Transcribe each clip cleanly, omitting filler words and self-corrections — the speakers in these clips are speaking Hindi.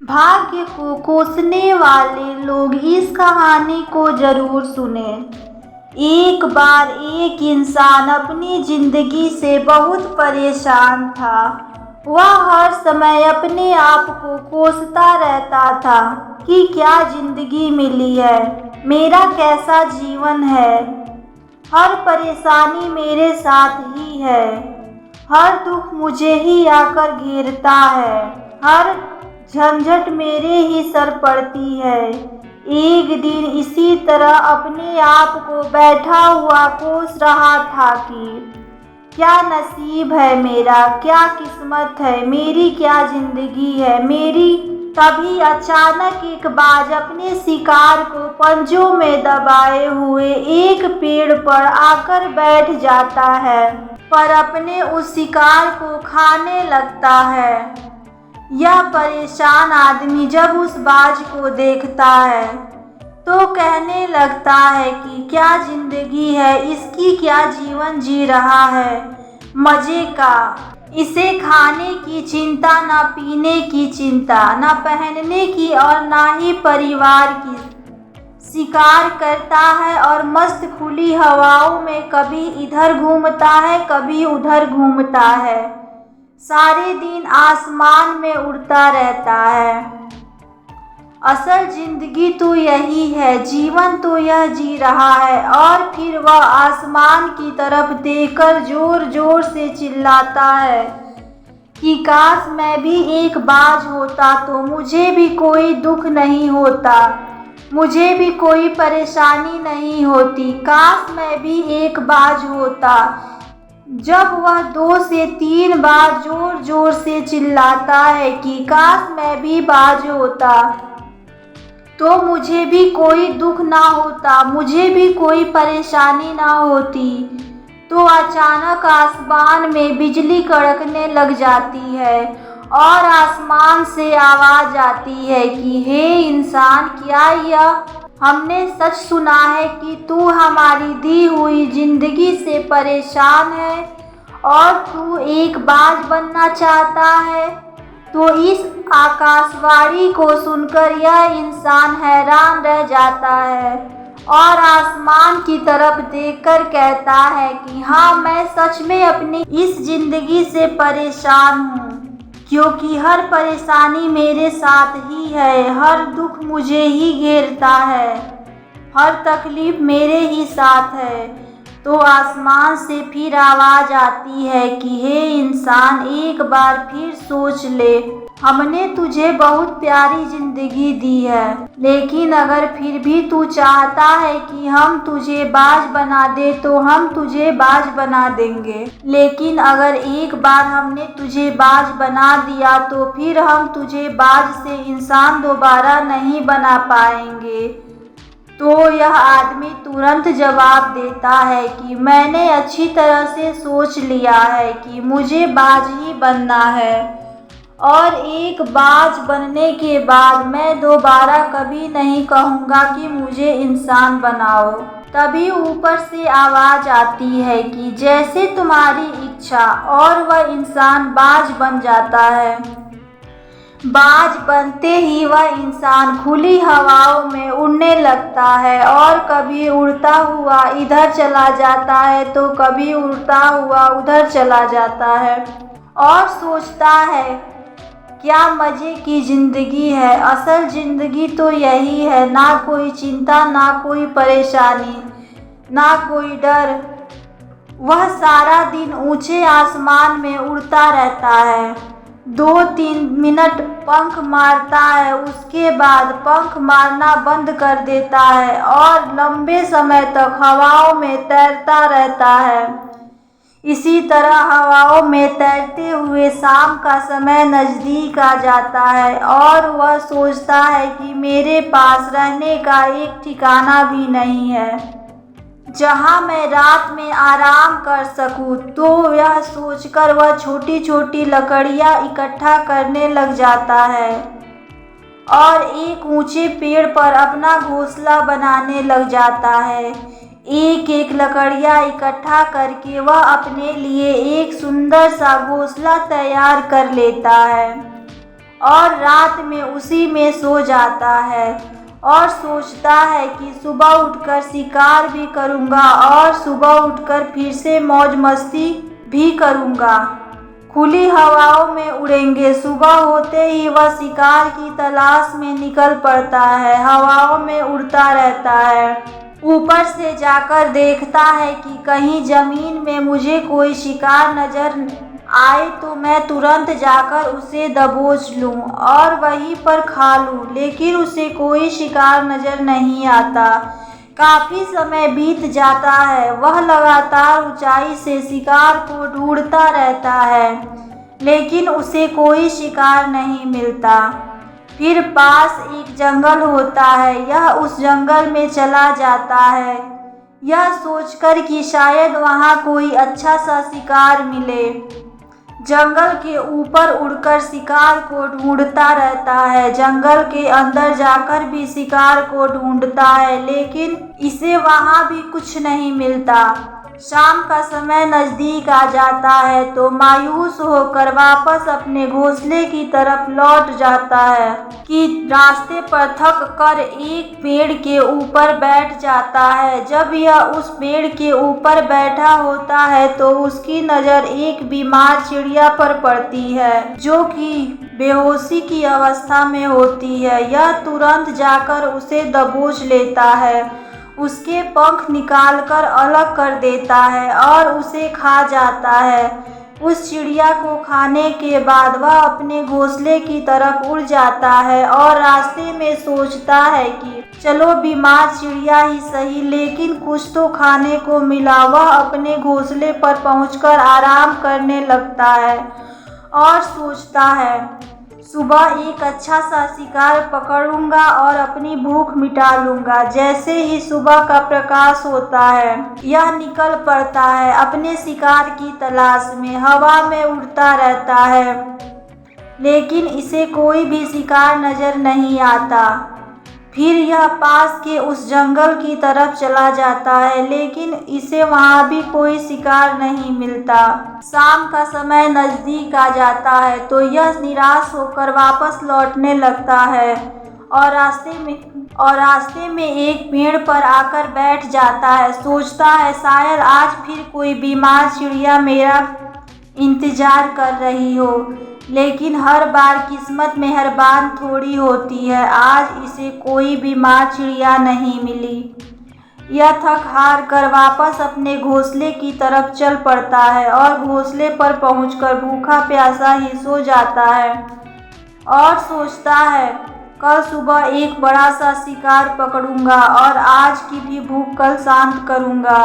भाग्य को कोसने वाले लोग इस कहानी को जरूर सुने। एक बार एक इंसान अपनी जिंदगी से बहुत परेशान था। वह हर समय अपने आप को कोसता रहता था कि क्या जिंदगी मिली है, मेरा कैसा जीवन है, हर परेशानी मेरे साथ ही है, हर दुख मुझे ही आकर घेरता है, हर झंझट मेरे ही सर पड़ती है। एक दिन इसी तरह अपने आप को बैठा हुआ कोस रहा था कि क्या नसीब है मेरा, क्या किस्मत है मेरी, क्या जिंदगी है मेरी। तभी अचानक एक बाज अपने शिकार को पंजों में दबाए हुए एक पेड़ पर आकर बैठ जाता है, पर अपने उस शिकार को खाने लगता है। यह परेशान आदमी जब उस बाज को देखता है तो कहने लगता है कि क्या जिंदगी है इसकी, क्या जीवन जी रहा है मजे का। इसे खाने की चिंता, ना पीने की चिंता, ना पहनने की और ना ही परिवार की। शिकार करता है और मस्त खुली हवाओं में कभी इधर घूमता है कभी उधर घूमता है। सारे दिन आसमान में उड़ता रहता है। असल जिंदगी तो यही है, जीवन तो यह जी रहा है। और फिर वह आसमान की तरफ देखकर जोर जोर से चिल्लाता है कि काश मैं भी एक बाज होता तो मुझे भी कोई दुख नहीं होता, मुझे भी कोई परेशानी नहीं होती, काश मैं भी एक बाज होता। जब वह 2 से 3 बार जोर जोर से चिल्लाता है कि काश मैं भी बाज होता तो मुझे भी कोई दुख ना होता, मुझे भी कोई परेशानी ना होती, तो अचानक आसमान में बिजली कड़कने लग जाती है और आसमान से आवाज आती है कि हे इंसान, क्या यह हमने सच सुना है कि तू हमारी दी हुई जिंदगी से परेशान है और तू एक बाज बनना चाहता है। तो इस आकाशवाणी को सुनकर यह इंसान हैरान रह जाता है और आसमान की तरफ देखकर कहता है कि हाँ, मैं सच में अपनी इस जिंदगी से परेशान हूँ, क्योंकि हर परेशानी मेरे साथ ही है, हर दुख मुझे ही घेरता है, हर तकलीफ मेरे ही साथ है। तो आसमान से फिर आवाज आती है कि हे इंसान, एक बार फिर सोच ले, हमने तुझे बहुत प्यारी जिंदगी दी है, लेकिन अगर फिर भी तू चाहता है कि हम तुझे बाज बना दे तो हम तुझे बाज बना देंगे, लेकिन अगर एक बार हमने तुझे बाज बना दिया तो फिर हम तुझे बाज से इंसान दोबारा नहीं बना पाएंगे। तो यह आदमी तुरंत जवाब देता है कि मैंने अच्छी तरह से सोच लिया है कि मुझे बाज ही बनना है और एक बाज बनने के बाद मैं दोबारा कभी नहीं कहूँगा कि मुझे इंसान बनाओ। तभी ऊपर से आवाज आती है कि जैसे तुम्हारी इच्छा, और वह इंसान बाज बन जाता है। बाज बनते ही वह इंसान खुली हवाओं में उड़ने लगता है और कभी उड़ता हुआ इधर चला जाता है तो कभी उड़ता हुआ उधर चला जाता है और सोचता है क्या मजे की जिंदगी है, असल जिंदगी तो यही है, ना कोई चिंता, ना कोई परेशानी, ना कोई डर। वह सारा दिन ऊंचे आसमान में उड़ता रहता है, 2-3 मिनट पंख मारता है, उसके बाद पंख मारना बंद कर देता है और लंबे समय तक हवाओं में तैरता रहता है। इसी तरह हवाओं में तैरते हुए शाम का समय नज़दीक आ जाता है और वह सोचता है कि मेरे पास रहने का एक ठिकाना भी नहीं है जहां मैं रात में आराम कर सकूं। तो यह सोचकर वह छोटी छोटी लकड़ियां इकट्ठा करने लग जाता है और एक ऊंचे पेड़ पर अपना घोंसला बनाने लग जाता है। एक एक लकड़ियां इकट्ठा करके वह अपने लिए एक सुंदर सा घोंसला तैयार कर लेता है और रात में उसी में सो जाता है और सोचता है कि सुबह उठकर शिकार भी करूँगा और सुबह उठकर फिर से मौज मस्ती भी करूँगा। खुली हवाओं में उड़ेंगे। सुबह होते ही वह शिकार की तलाश में निकल पड़ता है। हवाओं में उड़ता रहता है। ऊपर से जाकर देखता है कि कहीं जमीन में मुझे कोई शिकार नजर आए तो मैं तुरंत जाकर उसे दबोच लूं और वहीं पर खा लूं, लेकिन उसे कोई शिकार नजर नहीं आता। काफी समय बीत जाता है। वह लगातार ऊंचाई से शिकार को ढूंढता रहता है, लेकिन उसे कोई शिकार नहीं मिलता। फिर पास एक जंगल होता है। यह उस जंगल में चला जाता है, यह सोचकर कि शायद वहाँ कोई अच्छा सा शिकार मिले। जंगल के ऊपर उड़कर शिकार को ढूंढता रहता है। जंगल के अंदर जाकर भी शिकार को ढूंढता है, लेकिन इसे वहाँ भी कुछ नहीं मिलता। शाम का समय नजदीक आ जाता है तो मायूस होकर वापस अपने घोंसले की तरफ लौट जाता है कि रास्ते पर थक कर एक पेड़ के ऊपर बैठ जाता है। जब यह उस पेड़ के ऊपर बैठा होता है तो उसकी नज़र एक बीमार चिड़िया पर पड़ती है, जो कि बेहोशी की अवस्था में होती है। यह तुरंत जाकर उसे दबोच लेता है, उसके पंख निकालकर अलग कर देता है और उसे खा जाता है। उस चिड़िया को खाने के बाद वह अपने घोंसले की तरफ उड़ जाता है और रास्ते में सोचता है कि चलो बीमार चिड़िया ही सही, लेकिन कुछ तो खाने को मिला। वह अपने घोंसले पर पहुंचकर आराम करने लगता है और सोचता है सुबह एक अच्छा सा शिकार पकड़ूंगा और अपनी भूख मिटा लूंगा। जैसे ही सुबह का प्रकाश होता है, यह निकल पड़ता है अपने शिकार की तलाश में। हवा में उड़ता रहता है, लेकिन इसे कोई भी शिकार नजर नहीं आता। फिर यह पास के उस जंगल की तरफ चला जाता है, लेकिन इसे वहाँ भी कोई शिकार नहीं मिलता। शाम का समय नज़दीक आ जाता है तो यह निराश होकर वापस लौटने लगता है और रास्ते में एक पेड़ पर आकर बैठ जाता है। सोचता है शायद आज फिर कोई बीमार चिड़िया मेरा इंतजार कर रही हो, लेकिन हर बार किस्मत मेहरबान थोड़ी होती है। आज इसे कोई बीमार चिड़िया नहीं मिली। यह थक हार कर वापस अपने घोंसले की तरफ चल पड़ता है और घोंसले पर पहुंचकर भूखा प्यासा ही सो जाता है और सोचता है कल सुबह एक बड़ा सा शिकार पकड़ूंगा और आज की भी भूख कल शांत करूंगा।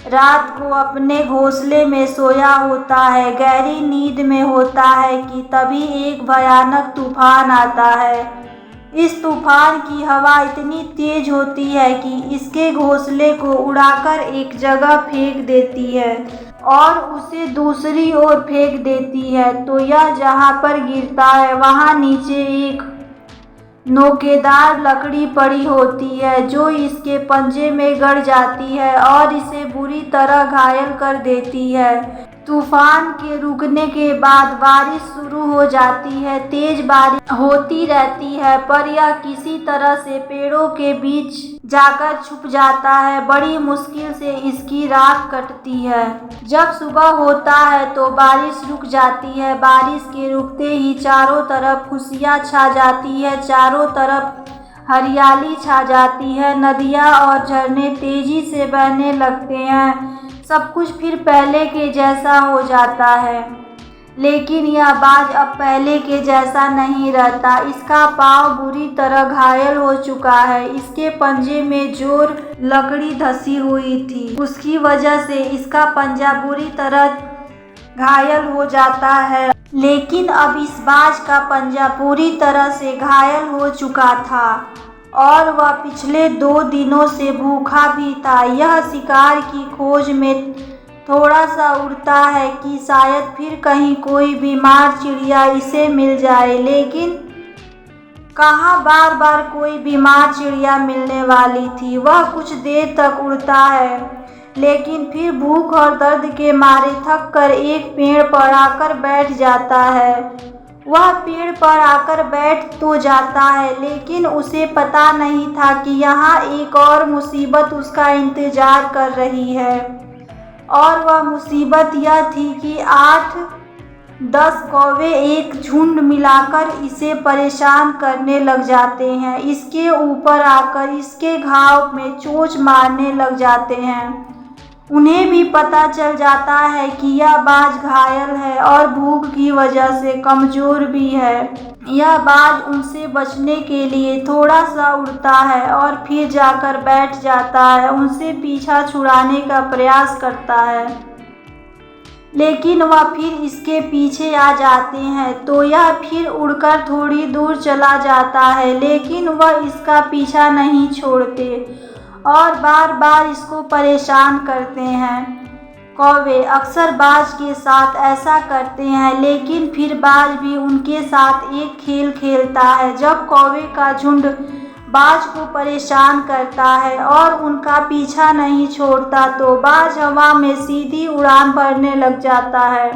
रात को अपने घोंसले में सोया होता है, गहरी नींद में होता है कि तभी एक भयानक तूफान आता है। इस तूफान की हवा इतनी तेज होती है कि इसके घोंसले को उड़ाकर एक जगह फेंक देती है और उसे दूसरी ओर फेंक देती है। तो यह जहाँ पर गिरता है वहाँ नीचे एक नोकेदार लकड़ी पड़ी होती है, जो इसके पंजे में गड़ जाती है और इसे बुरी तरह घायल कर देती है। तूफान के रुकने के बाद बारिश शुरू हो जाती है। तेज बारिश होती रहती है, पर यह किसी तरह से पेड़ों के बीच जाकर छुप जाता है। बड़ी मुश्किल से इसकी रात कटती है। जब सुबह होता है तो बारिश रुक जाती है। बारिश के रुकते ही चारों तरफ खुशियाँ छा जाती है, चारों तरफ हरियाली छा जाती है। नदियाँ और झरने तेजी से बहने लगते हैं। सब कुछ फिर पहले के जैसा हो जाता है, लेकिन यह बाज अब पहले के जैसा नहीं रहता। इसका पाँव बुरी तरह घायल हो चुका है। इसके पंजे में जोर लकड़ी धसी हुई थी, उसकी वजह से इसका पंजा बुरी तरह घायल हो जाता है। लेकिन अब इस बाज का पंजा पूरी तरह से घायल हो चुका था और वह पिछले 2 दिनों से भूखा भी था। यह शिकार की खोज में थोड़ा सा उड़ता है कि शायद फिर कहीं कोई बीमार चिड़िया इसे मिल जाए, लेकिन कहाँ बार बार कोई बीमार चिड़िया मिलने वाली थी। वह कुछ देर तक उड़ता है, लेकिन फिर भूख और दर्द के मारे थक कर एक पेड़ पर आकर बैठ जाता है। वह पेड़ पर आकर बैठ तो जाता है, लेकिन उसे पता नहीं था कि यहाँ एक और मुसीबत उसका इंतजार कर रही है। और वह मुसीबत यह थी कि 8-10 कौवे एक झुंड मिलाकर इसे परेशान करने लग जाते हैं। इसके ऊपर आकर इसके घाव में चोंच मारने लग जाते हैं। उन्हें भी पता चल जाता है कि यह बाज घायल है और भूख की वजह से कमज़ोर भी है। यह बाज उनसे बचने के लिए थोड़ा सा उड़ता है और फिर जाकर बैठ जाता है, उनसे पीछा छुड़ाने का प्रयास करता है, लेकिन वह फिर इसके पीछे आ जाते हैं तो यह फिर उड़कर थोड़ी दूर चला जाता है, लेकिन वह इसका पीछा नहीं छोड़ते और बार बार इसको परेशान करते हैं। कौवे अक्सर बाज के साथ ऐसा करते हैं, लेकिन फिर बाज भी उनके साथ एक खेल खेलता है। जब कौवे का झुंड बाज को परेशान करता है और उनका पीछा नहीं छोड़ता तो बाज हवा में सीधी उड़ान भरने लग जाता है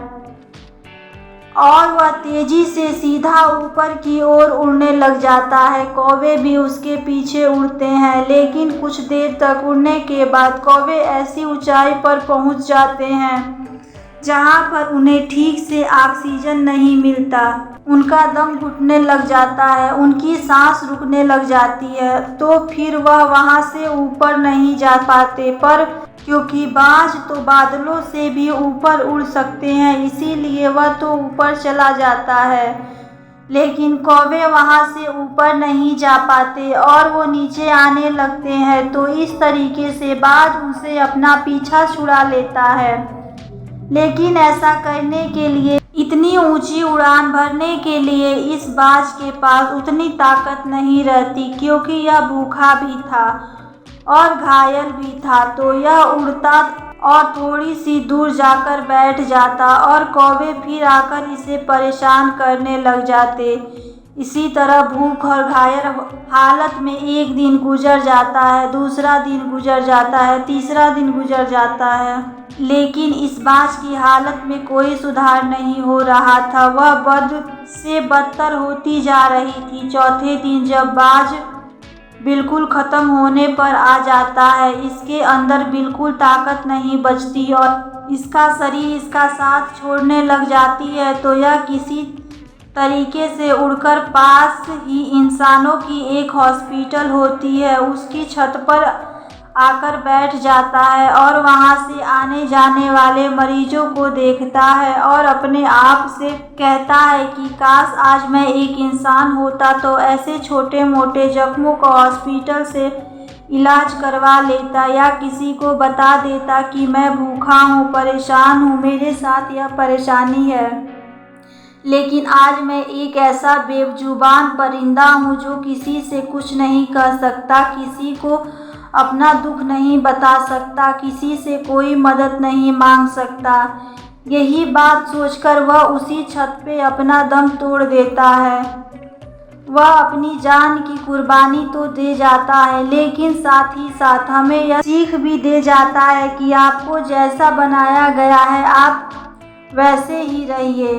और वह तेजी से सीधा ऊपर की ओर उड़ने लग जाता है। कौवे भी उसके पीछे उड़ते हैं, लेकिन कुछ देर तक उड़ने के बाद कौवे ऐसी ऊंचाई पर पहुंच जाते हैं जहां पर उन्हें ठीक से ऑक्सीजन नहीं मिलता। उनका दम घुटने लग जाता है, उनकी सांस रुकने लग जाती है, तो फिर वह वहां से ऊपर नहीं जा पाते। पर क्योंकि बाज तो बादलों से भी ऊपर उड़ सकते हैं, इसीलिए वह तो ऊपर चला जाता है, लेकिन कौवे वहां से ऊपर नहीं जा पाते और वो नीचे आने लगते हैं। तो इस तरीके से बाज उनसे अपना पीछा छुड़ा लेता है, लेकिन ऐसा करने के लिए, इतनी ऊंची उड़ान भरने के लिए इस बाज के पास उतनी ताकत नहीं रहती, क्योंकि यह भूखा भी था और घायल भी था। तो यह उड़ता और थोड़ी सी दूर जाकर बैठ जाता और कौवे फिर आकर इसे परेशान करने लग जाते। इसी तरह भूख और घायल हालत में एक दिन गुजर जाता है, दूसरा दिन गुजर जाता है, तीसरा दिन गुजर जाता है, लेकिन इस बाज की हालत में कोई सुधार नहीं हो रहा था। वह बद से बदतर होती जा रही थी। चौथे दिन जब बाज बिल्कुल ख़त्म होने पर आ जाता है, इसके अंदर बिल्कुल ताकत नहीं बचती और इसका शरीर इसका साथ छोड़ने लग जाती है, तो यह किसी तरीके से उड़कर पास ही इंसानों की एक हॉस्पिटल होती है उसकी छत पर आकर बैठ जाता है और वहां से आने जाने वाले मरीजों को देखता है और अपने आप से कहता है कि काश आज मैं एक इंसान होता तो ऐसे छोटे मोटे जख्मों को हॉस्पिटल से इलाज करवा लेता, या किसी को बता देता कि मैं भूखा हूँ, परेशान हूँ, मेरे साथ यह परेशानी है। लेकिन आज मैं एक ऐसा बेजुबान परिंदा हूँ जो किसी से कुछ नहीं कह सकता, किसी को अपना दुख नहीं बता सकता, किसी से कोई मदद नहीं मांग सकता। यही बात सोचकर वह उसी छत पे अपना दम तोड़ देता है। वह अपनी जान की कुर्बानी तो दे जाता है, लेकिन साथ ही साथ हमें यह सीख भी दे जाता है कि आपको जैसा बनाया गया है आप वैसे ही रहिए।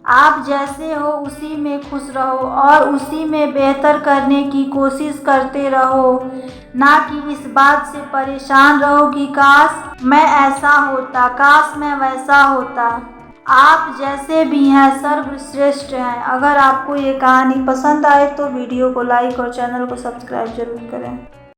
आप जैसे हो उसी में खुश रहो और उसी में बेहतर करने की कोशिश करते रहो, ना कि इस बात से परेशान रहो कि काश मैं ऐसा होता, काश मैं वैसा होता। आप जैसे भी हैं सर्वश्रेष्ठ हैं। अगर आपको ये कहानी पसंद आए तो वीडियो को लाइक और चैनल को सब्सक्राइब जरूर करें।